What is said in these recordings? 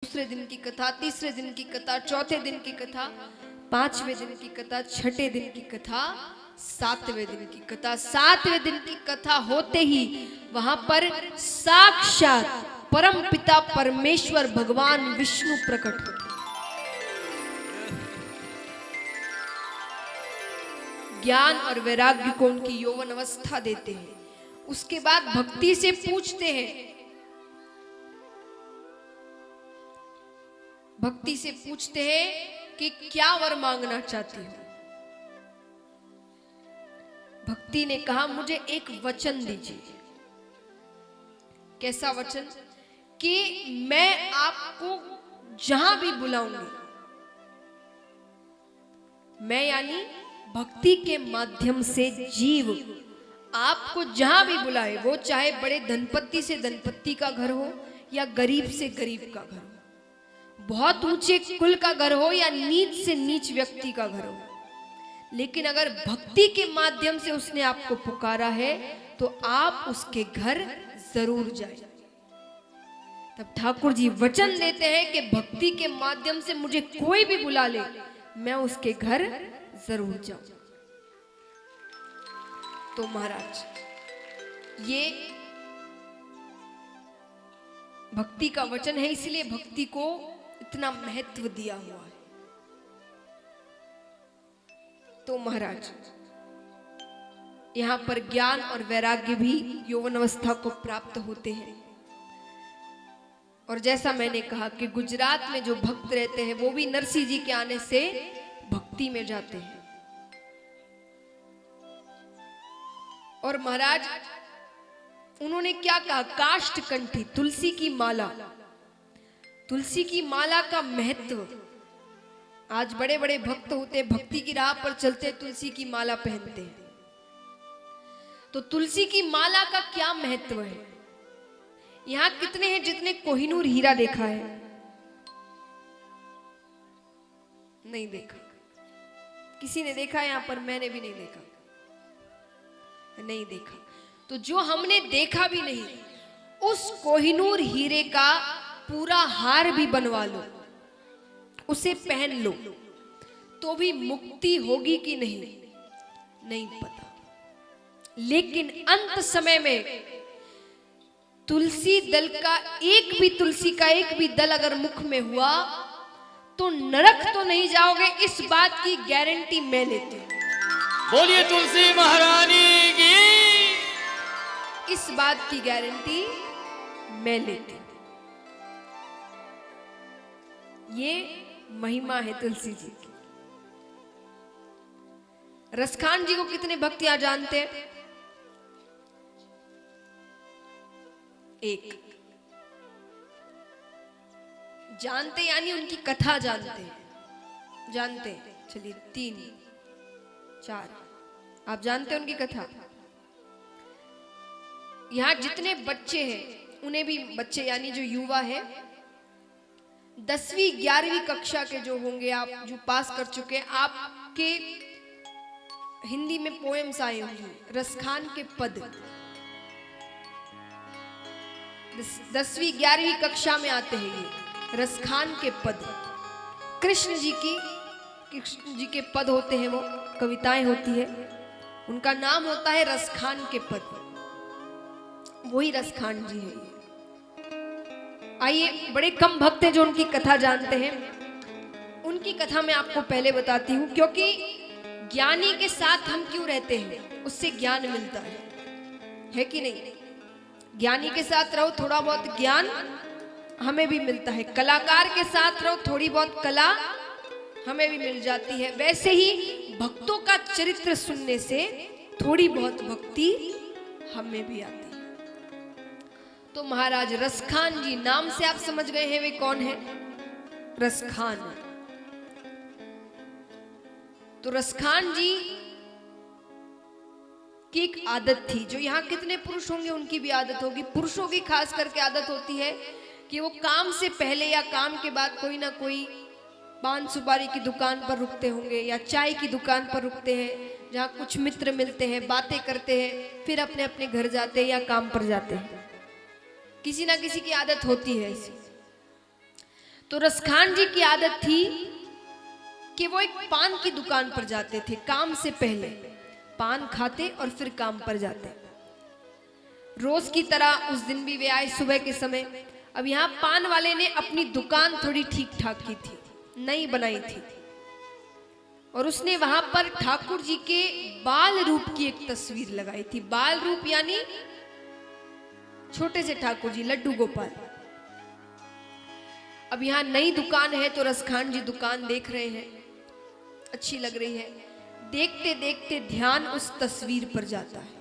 दूसरे दिन की कथा, तीसरे दिन की कथा, चौथे दिन की कथा, पांचवें दिन की कथा, छठे दिन की कथा, सातवें दिन की कथा। सातवें दिन की कथा होते ही वहां पर साक्षात परम पिता परमेश्वर भगवान विष्णु प्रकट होते। ज्ञान और वैराग्य को उनकी यौवन अवस्था देते हैं। उसके बाद भक्ति से पूछते हैं, भक्ति से पूछते हैं कि क्या वर मांगना चाहती हो। भक्ति ने कहा मुझे एक वचन दीजिए। कैसा वचन? कि मैं आपको जहां भी बुलाऊंगी, मैं यानी भक्ति के माध्यम से जीव आपको जहां भी बुलाए, वो चाहे बड़े धनपति से धनपति का घर हो या गरीब से गरीब का घर हो, बहुत ऊंचे कुल का घर हो या नीच से नीच व्यक्ति का घर हो, लेकिन अगर भक्ति के माध्यम से उसने आपको पुकारा है तो आप उसके घर जरूर जाए। तब ठाकुर जी वचन देते हैं कि भक्ति के माध्यम से मुझे कोई भी बुला ले, मैं उसके घर जरूर जाऊं। तो महाराज ये भक्ति का वचन है, इसलिए भक्ति को इतना महत्व दिया हुआ है। तो महाराज यहां पर ज्ञान और वैराग्य भी यौवन अवस्था को प्राप्त होते हैं। और जैसा मैंने कहा कि गुजरात में जो भक्त रहते हैं वो भी नरसिंह जी के आने से भक्ति में जाते हैं। और महाराज उन्होंने क्या कहा? काष्ठ कंठी, तुलसी की माला। तुलसी की माला का महत्व, आज बड़े बड़े भक्त होते, भक्ति की राह पर चलते, तुलसी की माला पहनते हैं। तो तुलसी की माला का क्या महत्व है? यहां कितने हैं जितने कोहिनूर हीरा देखा है? नहीं देखा। किसी ने देखा यहां पर? मैंने भी नहीं देखा। नहीं देखा। तो जो हमने देखा भी नहीं, उस कोहिनूर हीरे का पूरा हार भी बनवा लो, उसे पहन लो, तो भी मुक्ति होगी कि नहीं, नहीं पता। लेकिन अंत समय में तुलसी दल का एक भी, तुलसी का एक भी दल अगर मुख में हुआ तो नरक तो नहीं जाओगे, इस बात की गारंटी मैं लेती हूं। बोलिए तुलसी महारानी की। इस बात की गारंटी मैं लेती हूं। ये महिमा है तुलसी जी की। रसखान जी को कितने भक्त यहां जानते हैं? एक जानते, यानी उनकी कथा जानते हैं। जानते हैं? चलिए 3 4 आप जानते हैं उनकी कथा। यहां जितने बच्चे हैं उन्हें भी, बच्चे यानी जो युवा है, 10वीं 11वीं कक्षा के जो होंगे, आप जो पास कर चुके हैं, आपके हिंदी में पोएम्स आए होंगे, रसखान के पद 10वीं 11वीं कक्षा में आते हैं। ये रसखान के पद कृष्ण जी के पद होते हैं, वो कविताएं होती है, उनका नाम होता है रसखान के पद। वही रसखान जी है। आइए, बड़े कम भक्त हैं जो उनकी कथा जानते हैं। उनकी कथा मैं आपको पहले बताती हूं, क्योंकि ज्ञानी के साथ हम क्यों रहते हैं, उससे ज्ञान मिलता है कि नहीं? ज्ञानी के साथ रहो, थोड़ा बहुत ज्ञान हमें भी मिलता है। कलाकार के साथ रहो, थोड़ी बहुत कला हमें भी मिल जाती है। वैसे ही भक्तों का चरित्र सुनने से थोड़ी बहुत भक्ति हमें भी आती है। तो महाराज रसखान जी, नाम से आप समझ गए हैं वे कौन है? रसखान। तो रसखान जी की एक आदत थी, जो यहाँ कितने पुरुष होंगे उनकी भी आदत होगी। पुरुषों की खास करके आदत होती है कि वो काम से पहले या काम के बाद कोई ना कोई पान सुपारी की दुकान पर रुकते होंगे या चाय की दुकान पर रुकते हैं, जहाँ कुछ मित्र मिलते हैं, बातें करते हैं, फिर अपने अपने घर जाते हैं या काम पर जाते हैं। किसी ना किसी की आदत होती है ऐसी। तो रसखान जी की आदत थी कि वो एक पान की दुकान पर जाते थे। काम से पहले पान खाते और फिर काम पर जाते। रोज की तरह उस दिन भी वे आए सुबह के समय। अब यहाँ पान वाले ने अपनी दुकान थोड़ी ठीक ठाक की थी, नई बनाई थी, और उसने वहां पर ठाकुर जी के बाल रूप की एक तस्वीर लगाई थी। बाल रूप यानी छोटे से ठाकुर जी, लड्डू गोपाल। अब यहाँ नई दुकान है तो रसखान जी दुकान देख रहे हैं, अच्छी लग रही है। देखते देखते ध्यान उस तस्वीर पर जाता है।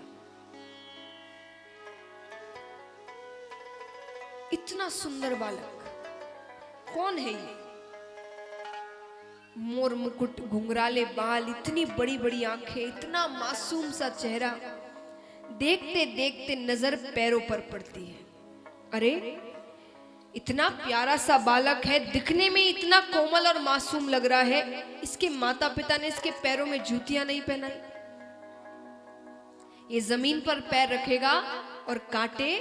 इतना सुंदर बालक, कौन है ये? मोर मुकुट, घुंघराले बाल, इतनी बड़ी बड़ी आंखें, इतना मासूम सा चेहरा। देखते देखते नजर पैरों पर पड़ती है। अरे इतना प्यारा सा बालक है, दिखने में इतना कोमल और मासूम लग रहा है, इसके माता पिता ने इसके पैरों में जूतियां नहीं पहनाई। ये जमीन पर पैर रखेगा और कांटे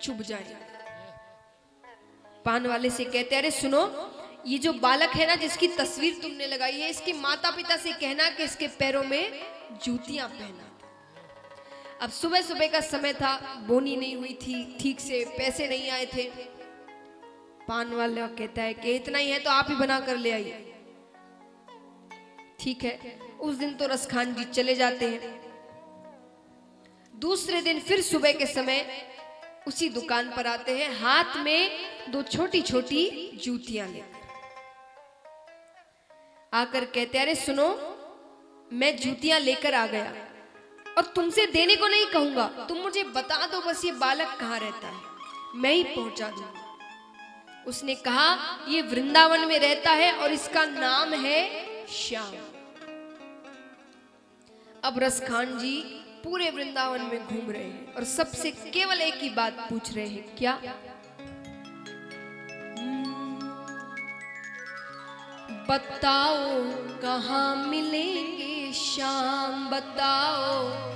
चुभ जाएंगे। पान वाले से कहते, अरे सुनो, ये जो बालक है ना जिसकी तस्वीर तुमने लगाई है, इसके माता पिता से कहना कि इसके पैरों में जूतियां पहना। अब सुबह सुबह का समय था, बोनी नहीं हुई थी ठीक से, पैसे नहीं आए थे। पान वाला कहता है कि इतना ही है तो आप ही बना कर ले आइए। ठीक है, उस दिन तो रसखान जी चले जाते हैं। दूसरे दिन फिर सुबह के समय उसी दुकान पर आते हैं, हाथ में दो छोटी छोटी जूतियां लेकर। आकर कहते, अरे सुनो, मैं जूतियां लेकर आ गया और तुमसे देने को नहीं कहूंगा, तुम मुझे बता दो बस ये बालक कहां रहता है, मैं ही पहुंचा दूंगा। उसने कहा, ये वृंदावन में रहता है और इसका नाम है श्याम। अब रसखान जी पूरे वृंदावन में घूम रहे हैं और सबसे केवल एक ही बात पूछ रहे हैं, क्या? बताओ कहाँ मिलेंगे श्याम, बताओ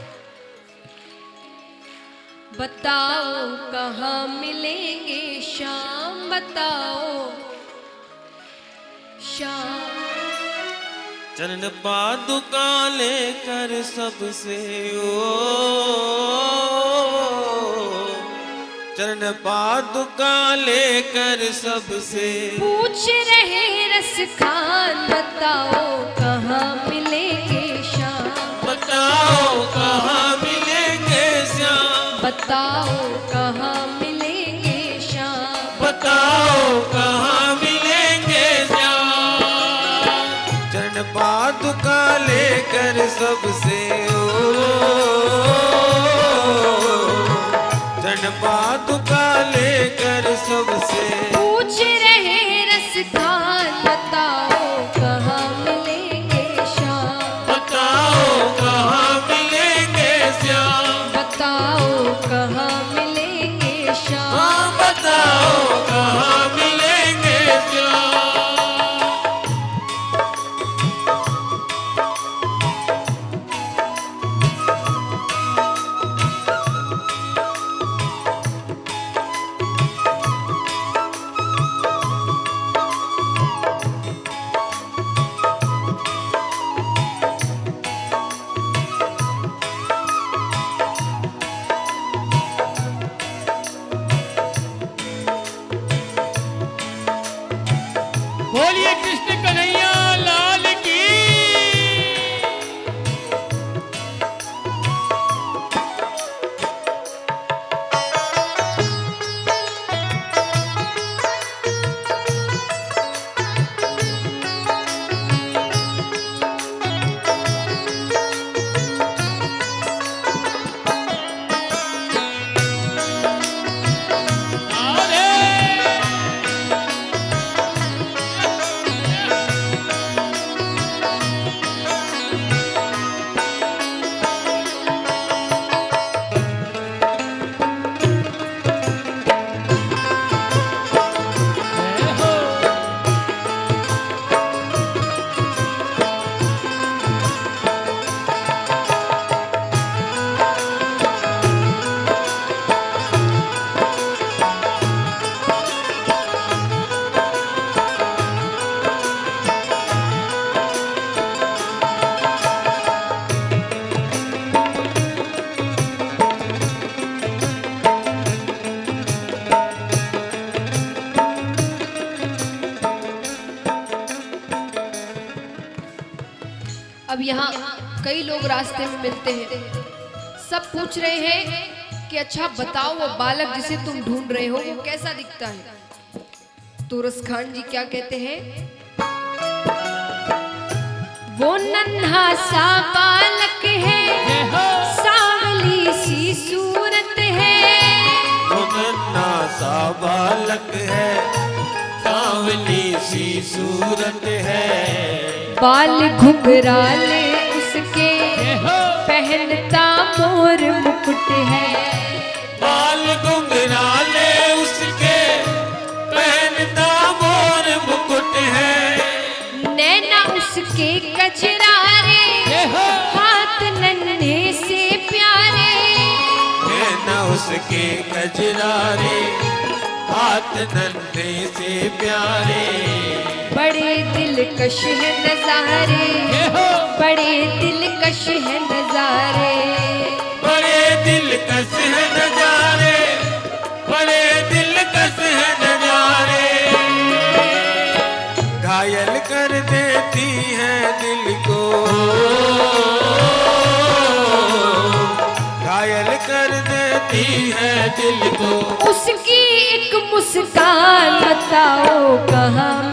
बताओ कहाँ मिलेंगे श्याम, बताओ श्याम। चरण पादुका लेकर सबसे चरण पादुका लेकर सबसे पूछ रहे रसखान, बताओ कहाँ मिलेंगे श्याम, बताओ कहाँ मिलेंगे श्याम, बताओ कहाँ मिलेंगे श्याम, बताओ कहाँ मिलेंगे श्याम। चरण पादुका लेकर सबसे चरण पादुका लेकर सबसे पूछ रहे रसखान, बताओ कहाँ मिलेंगे श्याम, बताओ कहाँ मिलेंगे श्याम, बताओ कहाँ मिलेंगे श्याम। हाँ बताओ कहाँ मिलेंगे श्याम। बोलिए कृष्ण कन्हैया लाल की। राधे अब यहाँ कई लोग रास्ते में मिलते हैं, सब पूछ रहे हैं कि अच्छा बताओ वो बालक जिसे तुम ढूंढ रहे हो वो कैसा दिखता है। तो रस खान जी क्या कहते हैं, वो नन्हा सा बालक है, सांवली सी सूरत है, वो नन्हा सा बालक है, सांवली सी सूरत है, बाल घुंघराले उसके पहनता मोर मुकुट है, बाल घुंघराले उसके पहनता मोर मुकुट है, नैना उसके कजरारे, हाथ नन्हे से प्यारे, नैना उसके कजरारे, हाथ नन्हे से प्यारे, बड़े दिलकश है नजारे, बड़े दिलकश है नजारे, बड़े दिलकश है नजारे, बड़े दिलकश है नजारे, घायल कर देती है दिल को, घायल कर देती है दिल को, उसकी एक मुस्कान बताओ कहाँ